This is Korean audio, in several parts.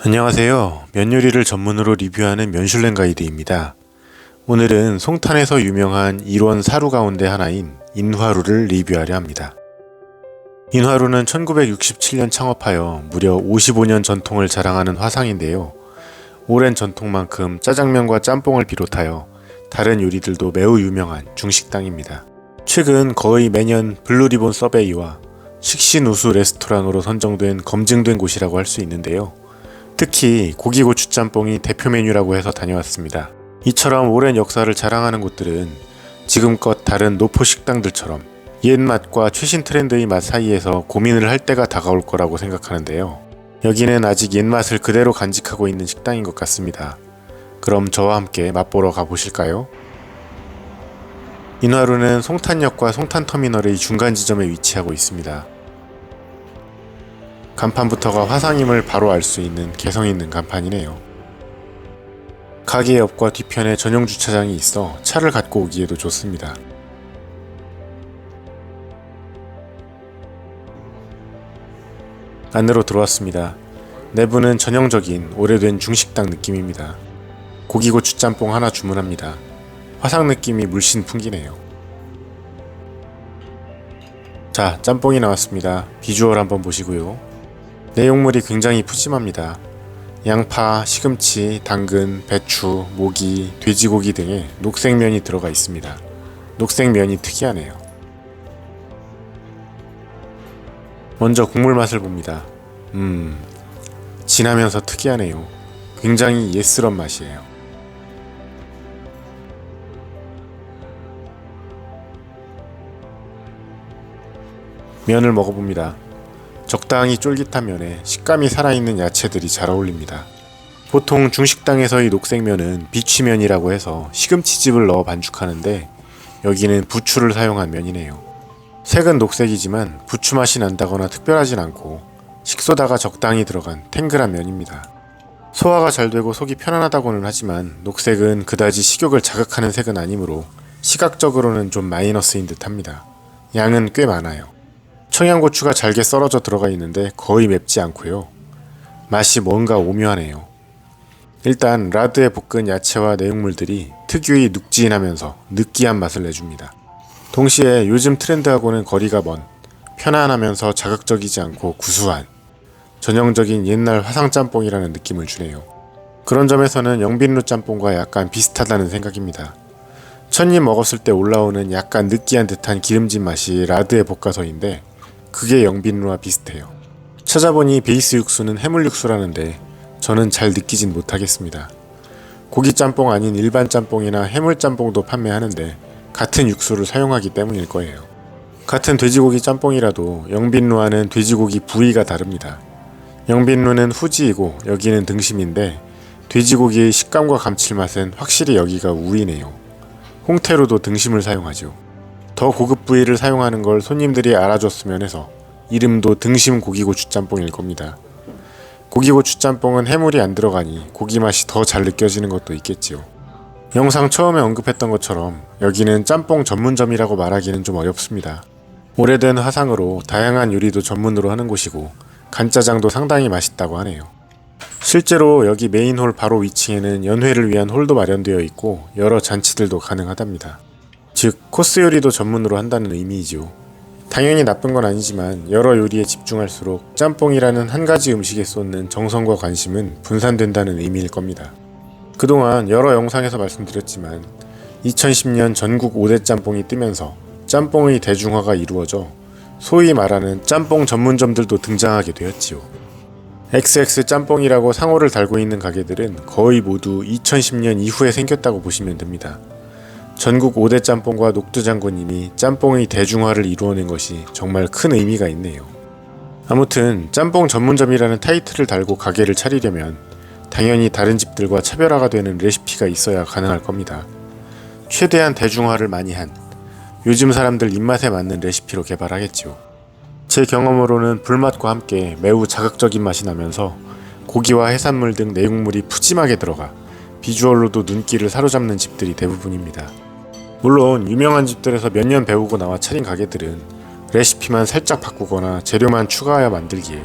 안녕하세요. 면 요리를 전문으로 리뷰하는 면슐랭 가이드입니다. 오늘은 송탄에서 유명한 일원 사루 가운데 하나인 인화루를 리뷰하려 합니다. 인화루는 1967년 창업하여 무려 55년 전통을 자랑하는 화상인데요. 오랜 전통만큼 짜장면과 짬뽕을 비롯하여 다른 요리들도 매우 유명한 중식당입니다. 최근 거의 매년 블루리본 서베이와 식신우수 레스토랑으로 선정된 검증된 곳이라고 할 수 있는데요. 특히 고기고추 짬뽕이 대표 메뉴라고 해서 다녀왔습니다. 이처럼 오랜 역사를 자랑하는 곳들은 지금껏 다른 노포 식당들처럼 옛 맛과 최신 트렌드의 맛 사이에서 고민을 할 때가 다가올 거라고 생각하는데요. 여기는 아직 옛 맛을 그대로 간직하고 있는 식당인 것 같습니다. 그럼 저와 함께 맛보러 가보실까요? 인화루는 송탄역과 송탄터미널의 중간 지점에 위치하고 있습니다. 간판부터가 화상임을 바로 알 수 있는 개성 있는 간판이네요. 가게 옆과 뒤편에 전용 주차장이 있어 차를 갖고 오기에도 좋습니다. 안으로 들어왔습니다. 내부는 전형적인 오래된 중식당 느낌입니다. 고기고추 짬뽕 하나 주문합니다. 화상 느낌이 물씬 풍기네요. 자, 짬뽕이 나왔습니다. 비주얼 한번 보시고요. 내용물이 굉장히 푸짐합니다. 양파, 시금치, 당근, 배추, 모기, 돼지고기 등의 녹색면이 들어가 있습니다. 녹색면이 특이하네요. 먼저 국물 맛을 봅니다. 진하면서 특이하네요. 굉장히 예스런 맛이에요. 면을 먹어봅니다. 적당히 쫄깃한 면에 식감이 살아있는 야채들이 잘 어울립니다. 보통 중식당에서의 녹색면은 비취면이라고 해서 시금치즙을 넣어 반죽하는데 여기는 부추를 사용한 면이네요. 색은 녹색이지만 부추 맛이 난다거나 특별하진 않고 식소다가 적당히 들어간 탱글한 면입니다. 소화가 잘 되고 속이 편안하다고는 하지만 녹색은 그다지 식욕을 자극하는 색은 아니므로 시각적으로는 좀 마이너스인 듯합니다. 양은 꽤 많아요. 청양고추가 잘게 썰어져 들어가 있는데 거의 맵지 않고요. 맛이 뭔가 오묘하네요. 일단 라드에 볶은 야채와 내용물들이 특유의 눅진하면서 느끼한 맛을 내줍니다. 동시에 요즘 트렌드하고는 거리가 먼 편안하면서 자극적이지 않고 구수한 전형적인 옛날 화상짬뽕이라는 느낌을 주네요. 그런 점에서는 영빈루 짬뽕과 약간 비슷하다는 생각입니다. 첫입 먹었을 때 올라오는 약간 느끼한 듯한 기름진 맛이 라드에 볶아서인데 그게 영빈루와 비슷해요. 찾아보니 베이스 육수는 해물 육수라는데 저는 잘 느끼진 못하겠습니다. 고기 짬뽕 아닌 일반 짬뽕이나 해물 짬뽕도 판매하는데 같은 육수를 사용하기 때문일 거예요. 같은 돼지고기 짬뽕이라도 영빈루와는 돼지고기 부위가 다릅니다. 영빈루는 후지이고 여기는 등심인데 돼지고기의 식감과 감칠맛은 확실히 여기가 우위네요. 홍태로도 등심을 사용하죠. 더 고급 부위를 사용하는 걸 손님들이 알아줬으면 해서 이름도 등심 고기고추 짬뽕일 겁니다. 고기고추 짬뽕은 해물이 안 들어가니 고기 맛이 더 잘 느껴지는 것도 있겠지요. 영상 처음에 언급했던 것처럼 여기는 짬뽕 전문점이라고 말하기는 좀 어렵습니다. 오래된 화상으로 다양한 요리도 전문으로 하는 곳이고 간짜장도 상당히 맛있다고 하네요. 실제로 여기 메인홀 바로 위층에는 연회를 위한 홀도 마련되어 있고 여러 잔치들도 가능하답니다. 즉 코스 요리도 전문으로 한다는 의미이죠. 당연히 나쁜 건 아니지만 여러 요리에 집중할수록 짬뽕이라는 한 가지 음식에 쏟는 정성과 관심은 분산된다는 의미일 겁니다. 그동안 여러 영상에서 말씀드렸지만 2010년 전국 5대 짬뽕이 뜨면서 짬뽕의 대중화가 이루어져 소위 말하는 짬뽕 전문점들도 등장하게 되었지요. XX 짬뽕이라고 상호를 달고 있는 가게들은 거의 모두 2010년 이후에 생겼다고 보시면 됩니다. 전국 5대 짬뽕과 녹두장군님이 짬뽕의 대중화를 이루어낸 것이 정말 큰 의미가 있네요. 아무튼 짬뽕 전문점이라는 타이틀을 달고 가게를 차리려면 당연히 다른 집들과 차별화가 되는 레시피가 있어야 가능할 겁니다. 최대한 대중화를 많이 한 요즘 사람들 입맛에 맞는 레시피로 개발하겠죠. 제 경험으로는 불맛과 함께 매우 자극적인 맛이 나면서 고기와 해산물 등 내용물이 푸짐하게 들어가 비주얼로도 눈길을 사로잡는 집들이 대부분입니다. 물론 유명한 집들에서 몇 년 배우고 나와 차린 가게들은 레시피만 살짝 바꾸거나 재료만 추가하여 만들기에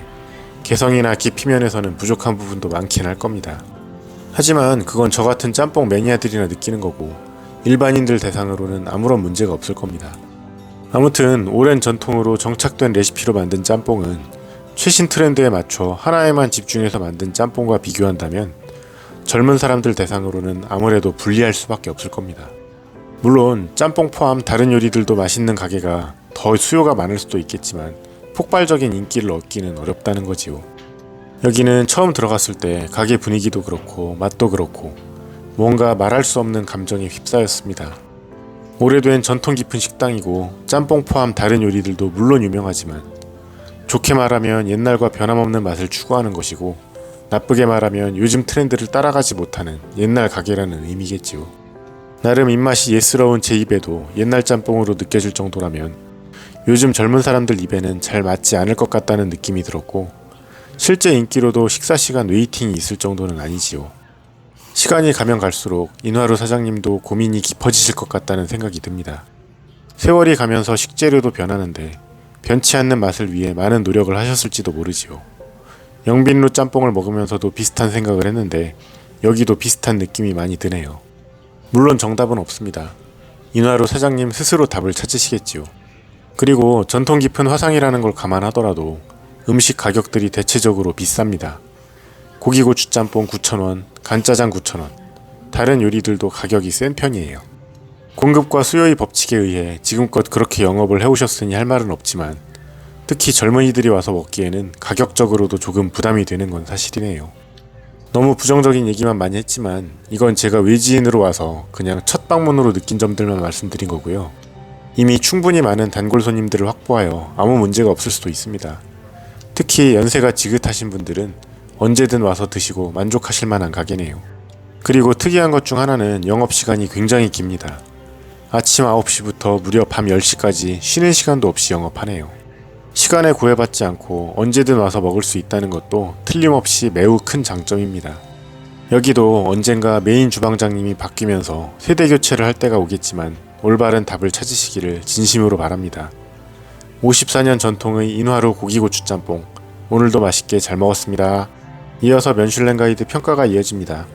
개성이나 깊이 면에서는 부족한 부분도 많긴 할 겁니다. 하지만 그건 저 같은 짬뽕 매니아들이나 느끼는 거고 일반인들 대상으로는 아무런 문제가 없을 겁니다. 아무튼 오랜 전통으로 정착된 레시피로 만든 짬뽕은 최신 트렌드에 맞춰 하나에만 집중해서 만든 짬뽕과 비교한다면 젊은 사람들 대상으로는 아무래도 불리할 수밖에 없을 겁니다. 물론 짬뽕 포함 다른 요리들도 맛있는 가게가 더 수요가 많을 수도 있겠지만 폭발적인 인기를 얻기는 어렵다는 거지요. 여기는 처음 들어갔을 때 가게 분위기도 그렇고 맛도 그렇고 뭔가 말할 수 없는 감정에 휩싸였습니다. 오래된 전통 깊은 식당이고 짬뽕 포함 다른 요리들도 물론 유명하지만 좋게 말하면 옛날과 변함없는 맛을 추구하는 것이고 나쁘게 말하면 요즘 트렌드를 따라가지 못하는 옛날 가게라는 의미겠지요. 나름 입맛이 예스러운 제 입에도 옛날 짬뽕으로 느껴질 정도라면 요즘 젊은 사람들 입에는 잘 맞지 않을 것 같다는 느낌이 들었고 실제 인기로도 식사 시간 웨이팅이 있을 정도는 아니지요. 시간이 가면 갈수록 인화루 사장님도 고민이 깊어지실 것 같다는 생각이 듭니다. 세월이 가면서 식재료도 변하는데 변치 않는 맛을 위해 많은 노력을 하셨을지도 모르지요. 영빈루 짬뽕을 먹으면서도 비슷한 생각을 했는데 여기도 비슷한 느낌이 많이 드네요. 물론 정답은 없습니다. 인화루 사장님 스스로 답을 찾으시겠지요. 그리고 전통 깊은 화상이라는 걸 감안하더라도 음식 가격들이 대체적으로 비쌉니다. 고기고추 짬뽕 9,000원, 간짜장 9,000원, 다른 요리들도 가격이 센 편이에요. 공급과 수요의 법칙에 의해 지금껏 그렇게 영업을 해오셨으니 할 말은 없지만 특히 젊은이들이 와서 먹기에는 가격적으로도 조금 부담이 되는 건 사실이네요. 너무 부정적인 얘기만 많이 했지만 이건 제가 외지인으로 와서 그냥 첫 방문으로 느낀 점들만 말씀드린 거고요. 이미 충분히 많은 단골 손님들을 확보하여 아무 문제가 없을 수도 있습니다. 특히 연세가 지긋하신 분들은 언제든 와서 드시고 만족하실 만한 가게네요. 그리고 특이한 것 중 하나는 영업시간이 굉장히 깁니다. 아침 9시부터 무려 밤 10시까지 쉬는 시간도 없이 영업하네요. 시간에 구애받지 않고 언제든 와서 먹을 수 있다는 것도 틀림없이 매우 큰 장점입니다. 여기도 언젠가 메인 주방장님이 바뀌면서 세대 교체를 할 때가 오겠지만 올바른 답을 찾으시기를 진심으로 바랍니다. 54년 전통의 인화루 고기고추 짬뽕, 오늘도 맛있게 잘 먹었습니다. 이어서 면슐랭 가이드 평가가 이어집니다.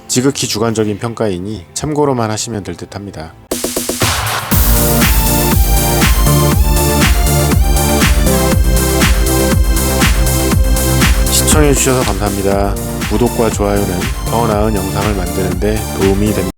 지극히 주관적인 평가이니 참고로만 하시면 될 듯 합니다. 시청해주셔서 감사합니다. 구독과 좋아요는 더 나은 영상을 만드는 데 도움이 됩니다.